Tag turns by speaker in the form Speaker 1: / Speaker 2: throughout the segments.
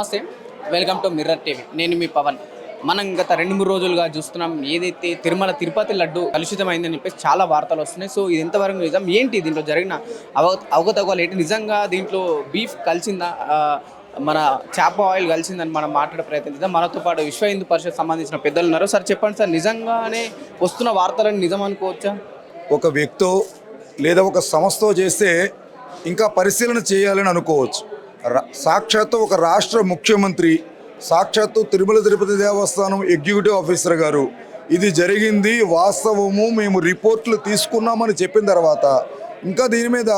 Speaker 1: నమస్తే, welcome to mirror TV. నేను మీ పవన్. మనం గత 2-3 రోజులుగా చూస్తున్నాం ఏదైతే తిరుమల తిరుపతి లడ్డు కలుషితమైందని చెప్పేసి చాలా వార్తలు వస్తున్నాయి. సో ఇది ఎంతవరకు నిజం, ఏంటి దీంట్లో జరిగిన అవకతవకలు ఏంటి, నిజంగా దీంట్లో బీఫ్ కలిసిందా, మన చేప ఆయిల్ కలిసిందని మనం మాట్లాడే ప్రయత్నం చేద్దాం. మనతో పాటు విశ్వ హిందూ పరిషత్ సంబంధించిన పెద్దలు ఉన్నారు. సార్ చెప్పండి సార్, నిజంగానే వస్తున్న వార్తలను నిజం అనుకోవచ్చా?
Speaker 2: ఒక వ్యక్తో లేదా ఒక సంస్థతో చేస్తే ఇంకా పరిశీలన చేయాలని అనుకోవచ్చు. సాక్షాత్తు ఒక రాష్ట్ర ముఖ్యమంత్రి, సాక్షాత్తు తిరుమల తిరుపతి దేవస్థానం ఎగ్జిక్యూటివ్ ఆఫీసర్ గారు ఇది జరిగింది వాస్తవము, మేము రిపోర్ట్లు తీసుకున్నామని చెప్పిన తర్వాత ఇంకా దీని మీద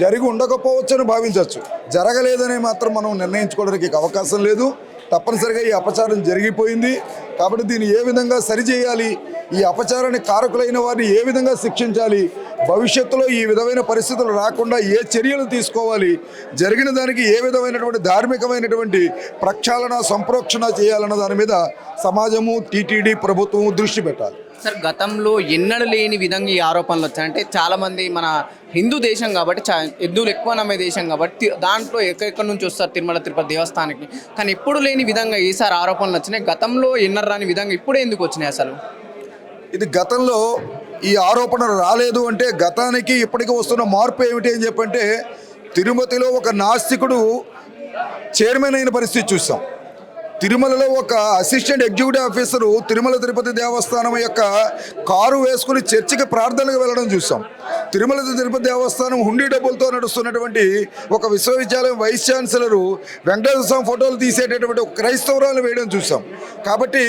Speaker 2: జరిగి ఉండకపోవచ్చని భావించవచ్చు. జరగలేదనే మాత్రం మనం నిర్ణయించుకోవడానికి అవకాశం లేదు. తప్పనిసరిగా ఈ అపచారం జరిగిపోయింది కాబట్టి దీన్ని ఏ విధంగా సరిచేయాలి, ఈ అపచారానికి కారకులైన వారిని ఏ విధంగా శిక్షించాలి, భవిష్యత్తులో ఈ విధమైన పరిస్థితులు రాకుండా ఏ చర్యలు తీసుకోవాలి, జరిగిన దానికి ఏ విధమైనటువంటి ధార్మికమైనటువంటి ప్రక్షాళన సంప్రోక్షణ చేయాలన్న దాని మీద సమాజము, టీటీడీ, ప్రభుత్వం దృష్టి పెట్టాలి.
Speaker 1: సార్, గతంలో ఎన్నడూ లేని విధంగా ఈ ఆరోపణలు వచ్చాయి. అంటే చాలామంది మన హిందూ దేశం కాబట్టి, హిందువులు ఎక్కువ నమ్మే దేశం కాబట్టి దాంట్లో ఎక్కడెక్కడి నుంచి వస్తారు తిరుమల తిరుపతి దేవస్థానానికి. కానీ ఎప్పుడు లేని విధంగా ఈసారి ఆరోపణలు వచ్చినాయి. గతంలో ఎన్నర రాని విధంగా ఇప్పుడే ఎందుకు వచ్చినాయి అసలు?
Speaker 2: ఇది గతంలో ఈ ఆరోపణ రాలేదు అంటే గతానికి ఇప్పటికీ వస్తున్న మార్పు ఏమిటి అని చెప్పంటే, తిరుపతిలో ఒక నాస్తికుడు చైర్మన్ అయిన పరిస్థితి చూసాం. తిరుమలలో ఒక assistant executive officer Tirumala Tirupati దేవస్థానం యొక్క కారు వేసుకుని చర్చికి ప్రార్థనలకు వెళ్ళడం చూసాం. తిరుమల తిరుపతి దేవస్థానం హుండీ డబ్బులతో నడుస్తున్నటువంటి ఒక విశ్వవిద్యాలయం వైస్ ఛాన్సలరు వెంకటేశ్వర స్వామి ఫోటోలు తీసేటటువంటి ఒక క్రైస్తవురాలు వేయడం చూసాం. కాబట్టి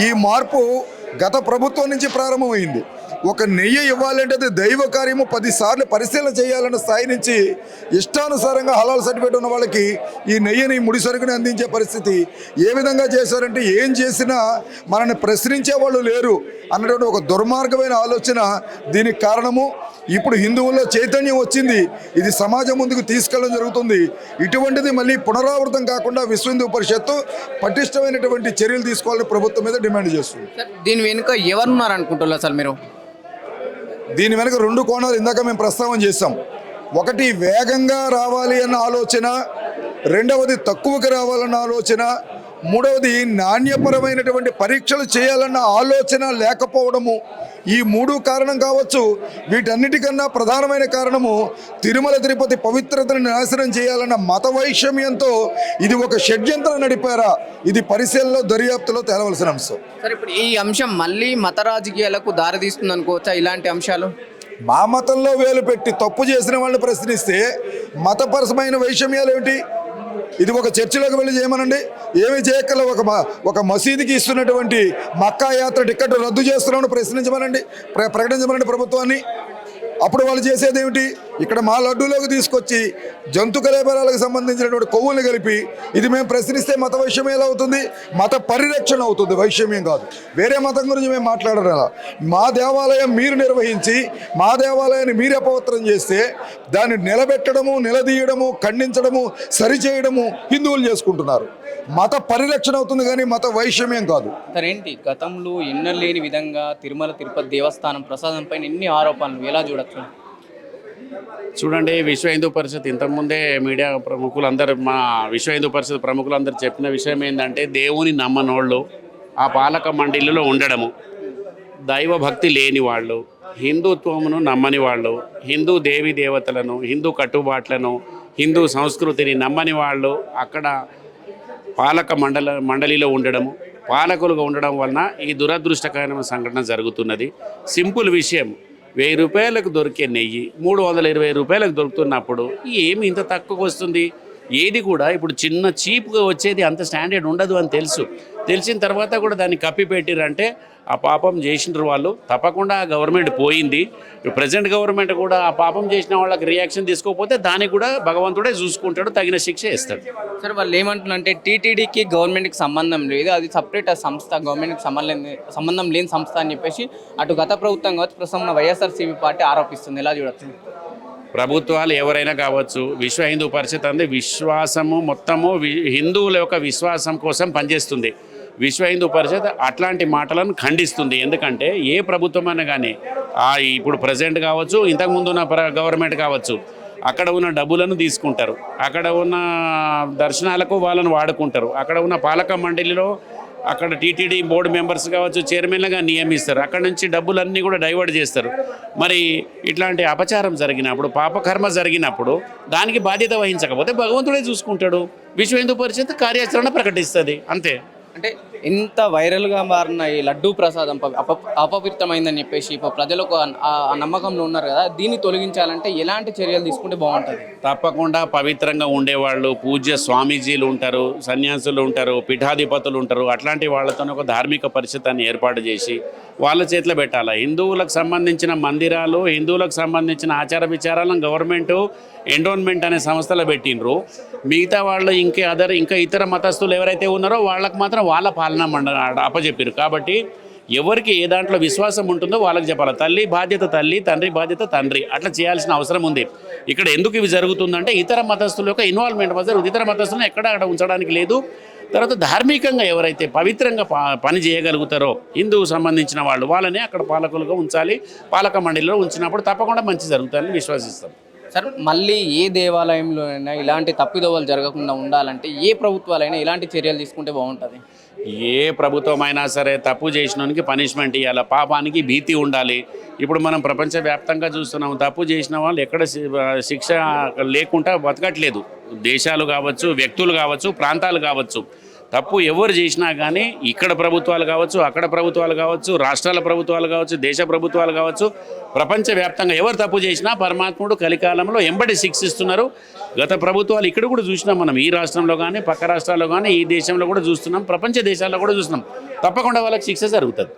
Speaker 2: ఈ మార్పు గత ప్రభుత్వం నుంచి ప్రారంభమైంది. ఒక నెయ్యి ఇవ్వాలంటే అది దైవ కార్యము, 10 సార్లు పరిశీలన చేయాలన్న స్థాయి నుంచి ఇష్టానుసారంగా హలాల్ సర్టిఫికేట్ ఉన్న వాళ్ళకి ఈ నెయ్యిని ముడి సరుకుని అందించే పరిస్థితి ఏ విధంగా చేశారంటే, ఏం చేసినా మనల్ని ప్రశ్నించే వాళ్ళు లేరు అన్నటువంటి ఒక దుర్మార్గమైన ఆలోచన దీనికి కారణము. ఇప్పుడు హిందువుల్లో చైతన్యం వచ్చింది, ఇది సమాజం ముందుకు తీసుకెళ్ళడం జరుగుతుంది. ఇటువంటిది మళ్ళీ పునరావృతం కాకుండా విశ్వ హిందూ పరిషత్తు పటిష్టమైనటువంటి చర్యలు తీసుకోవాలని ప్రభుత్వం మీద డిమాండ్ చేస్తుంది.
Speaker 1: దీని వెనుక ఎవరున్నారు అనుకుంటున్నారు సార్ మీరు?
Speaker 2: దీని వెనుక 2 కోణాలు ఇందాక మేము ప్రస్తావన చేసాం. ఒకటి వేగంగా రావాలి అన్న ఆలోచన, రెండవది తక్కువకి రావాలన్న ఆలోచన, మూడవది నాణ్యపరమైనటువంటి పరీక్షలు చేయాలన్న ఆలోచన లేకపోవడము. ఈ 3 కారణం కావచ్చు. వీటన్నిటికన్నా ప్రధానమైన కారణము తిరుమల తిరుపతి పవిత్రతను నాశనం చేయాలన్న మత వైషమ్యంతో ఇది ఒక షడ్యంత్రం నడిపారా, ఇది పరిశీలనలో దర్యాప్తులో తేలవలసిన అంశం.
Speaker 1: సరే, ఇప్పుడు ఈ అంశం మళ్ళీ మత రాజకీయాలకు దారితీస్తుంది అనుకోవచ్చా? ఇలాంటి అంశాలు
Speaker 2: మా మతంలో వేలు పెట్టి తప్పు చేసిన వాళ్ళని ప్రశ్నిస్తే మతపరమైన వైషమ్యాలు ఏమిటి? ఇది ఒక చర్చిలోకి వెళ్ళి చేయమనండి, ఏమి చేయక్కల ఒక మసీదుకి ఇస్తున్నటువంటి మక్కా యాత్ర టికెట్ రద్దు చేస్తున్నామని ప్రశ్నించమనండి, ప్రకటించమనండి ప్రభుత్వాన్ని. అప్పుడు వాళ్ళు చేసేది ఏమిటి? ఇక్కడ మా లడ్డూలోకి తీసుకొచ్చి జంతు కలేబరాలకు సంబంధించినటువంటి కొవ్వులు కలిపి ఇది మేము ప్రశ్నిస్తే మత వైషమ్యం ఎలా అవుతుంది? మత పరిరక్షణ అవుతుంది, వైషమ్యం కాదు. వేరే మతం గురించి మేము మాట్లాడరు. అలా మా దేవాలయం మీరు నిర్వహించి మా దేవాలయాన్ని మీరు అపవిత్రం చేస్తే దాన్ని నిలబెట్టడము, నిలదీయడము, ఖండించడము, సరిచేయడము హిందువులు చేసుకుంటున్నారు. మత పరిరక్షణ అవుతుంది కానీ మత వైషమ్యం కాదు.
Speaker 1: సరేంటి, గతంలో ఎన్నడూ లేని విధంగా తిరుమల తిరుపతి దేవస్థానం ప్రసాదం పైన ఎన్ని ఆరోపణలు, ఎలా చూడొచ్చు?
Speaker 3: చూడండి, విశ్వ హిందూ పరిషత్ ఇంతకుముందే మీడియా ప్రముఖులందరూ, మా విశ్వ హిందూ పరిషత్ ప్రముఖులందరూ చెప్పిన విషయం ఏంటంటే, దేవుని నమ్మనోళ్ళు ఆ పాలక మండలిలో ఉండడము, దైవభక్తి లేని వాళ్ళు, హిందుత్వమును నమ్మని వాళ్ళు, హిందూ దేవీ దేవతలను, హిందూ కట్టుబాట్లను, హిందూ సంస్కృతిని నమ్మని వాళ్ళు అక్కడ పాలక మండలిలో ఉండడము, పాలకులుగా ఉండడం వలన ఈ దురదృష్టకరమైన సంఘటన జరుగుతున్నది. సింపుల్ విషయం, 1000 రూపాయలకు దొరికే నెయ్యి 320 రూపాయలకు దొరుకుతున్నప్పుడు ఏమి ఇంత తక్కువకు వస్తుంది? ఏది కూడా ఇప్పుడు చిన్న చీప్గా వచ్చేది అంత స్టాండర్డ్ ఉండదు అని తెలిసిన తర్వాత కూడా దాన్ని కప్పిపెట్టిరంటే ఆ పాపం చేసినారు వాళ్ళు. తప్పకుండా గవర్నమెంట్ పోయింది. ప్రజెంట్ గవర్నమెంట్ కూడా ఆ పాపం చేసిన వాళ్ళకి రియాక్షన్ తీసుకోకపోతే దానికి కూడా భగవంతుడే చూసుకుంటాడు, తగిన శిక్ష ఇస్తాడు.
Speaker 1: సార్, వాళ్ళు ఏమంటున్నారంటే టీటీడీకి గవర్నమెంట్కి సంబంధం లేదు, అది సపరేట్ సంస్థ, గవర్నమెంట్కి సంబంధం లేని సంస్థ అని చెప్పేసి అటు గత ప్రభుత్వం కావచ్చు, ప్రస్తుతం వైఎస్ఆర్సీపీ పార్టీ ఆరోపిస్తుంది. ఎలా చూడొచ్చు?
Speaker 3: ప్రభుత్వాలు ఎవరైనా కావచ్చు, విశ్వ హిందూ పరిషత్ అంటే విశ్వాసము మొత్తము హిందువుల యొక్క విశ్వాసం కోసం పనిచేస్తుంది. విశ్వ హిందూ పరిషత్ అట్లాంటి మాటలను ఖండిస్తుంది. ఎందుకంటే ఏ ప్రభుత్వం అయినా కానీ ఇప్పుడు ప్రజెంట్ కావచ్చు, ఇంతకుముందు ఉన్న గవర్నమెంట్ కావచ్చు, అక్కడ ఉన్న డబ్బులను తీసుకుంటారు, అక్కడ ఉన్న దర్శనాలకు వాళ్ళని వాడుకుంటారు, అక్కడ ఉన్న పాలక మండలిలో అక్కడ టీటీడీ బోర్డు మెంబర్స్ కావచ్చు చైర్మన్లుగా నియమిస్తారు, అక్కడ నుంచి డబ్బులన్నీ కూడా డైవర్ట్ చేస్తారు. మరి ఇట్లాంటి అపచారం జరిగినప్పుడు, పాపకర్మ జరిగినప్పుడు దానికి బాధ్యత వహించకపోతే భగవంతుడే చూసుకుంటాడు. విశ్వ హిందూ పరిషత్ కార్యాచరణ ప్రకటిస్తుంది, అంతే.
Speaker 1: అంటే ఇంత వైరల్గా మారిన ఈ లడ్డూ ప్రసాదం అపవిత్రమైందని చెప్పేసి ఇప్పుడు ప్రజలకు ఆ నమ్మకంలో ఉన్నారు కదా, దీన్ని తొలగించాలంటే ఎలాంటి చర్యలు తీసుకుంటే బాగుంటుంది?
Speaker 3: తప్పకుండా పవిత్రంగా ఉండేవాళ్ళు, పూజ్య స్వామీజీలు ఉంటారు, సన్యాసులు ఉంటారు, పీఠాధిపతులు ఉంటారు. అట్లాంటి వాళ్ళతో ఒక ధార్మిక పరిషత్తాన్ని ఏర్పాటు చేసి వాళ్ళ చేతిలో పెట్టాలి. హిందువులకు సంబంధించిన మందిరాలు, హిందువులకు సంబంధించిన ఆచార విచారాలను గవర్నమెంట్ ఎండోన్మెంట్ అనే సంస్థలో పెట్టినరు. మిగతా వాళ్ళు ఇంకా ఇతర మతస్థులు ఎవరైతే ఉన్నారో వాళ్ళకు మాత్రం వాళ్ళ పాలన అప్పచెప్పారు. కాబట్టి ఎవరికి ఏ దాంట్లో విశ్వాసం ఉంటుందో వాళ్ళకి చెప్పాలి. తల్లి బాధ్యత తల్లి, తండ్రి బాధ్యత తండ్రి, అట్లా చేయాల్సిన అవసరం ఉంది. ఇక్కడ ఎందుకు ఇవి జరుగుతుందంటే ఇతర మతస్థుల యొక్క ఇన్వాల్వ్మెంట్ వల్ల ఇతర మతస్థులను ఎక్కడ అక్కడ ఉంచడానికి లేదు. తర్వాత ధార్మికంగా ఎవరైతే పవిత్రంగా పని చేయగలుగుతారో హిందువు సంబంధించిన వాళ్ళనే అక్కడ పాలకులుగా ఉంచాలి. పాలక మండలిలో ఉంచినప్పుడు తప్పకుండా మంచి జరుగుతుందని విశ్వసిస్తాం.
Speaker 1: సార్, మళ్ళీ ఏ దేవాలయంలోనైనా ఇలాంటి తప్పిదోవలు జరగకుండా ఉండాలంటే ఏ ప్రభుత్వాలైనా ఇలాంటి చర్యలు తీసుకుంటే బాగుంటుంది?
Speaker 3: ఏ ప్రభుత్వమైనా సరే తప్పు చేసినోనికి పనిష్మెంట్ ఇవ్వాలి, పాపానికి భీతి ఉండాలి. ఇప్పుడు మనం ప్రపంచవ్యాప్తంగా చూస్తున్నాం, తప్పు చేసిన వాళ్ళు ఎక్కడ శిక్ష లేకుండా బతకట్లేదు. దేశాలు కావచ్చు, వ్యక్తులు కావచ్చు, ప్రాంతాలు కావచ్చు. తప్పు ఎవరు చేసినా కానీ ఇక్కడ ప్రభుత్వాలు కావచ్చు, అక్కడ ప్రభుత్వాలు కావచ్చు, రాష్ట్రాల ప్రభుత్వాలు కావచ్చు, దేశ ప్రభుత్వాలు కావచ్చు, ప్రపంచవ్యాప్తంగా ఎవరు తప్పు చేసినా పరమాత్ముడు కలికాలంలో ఎంబడి శిక్షిస్తున్నారు. గత ప్రభుత్వాలు ఇక్కడ కూడా చూసినాం మనం, ఈ రాష్ట్రంలో కానీ పక్క రాష్ట్రాల్లో కానీ ఈ దేశంలో కూడా చూస్తున్నాం, ప్రపంచ దేశాల్లో కూడా చూస్తున్నాం. తప్పకుండా వాళ్ళకి శిక్ష జరుగుతుంది.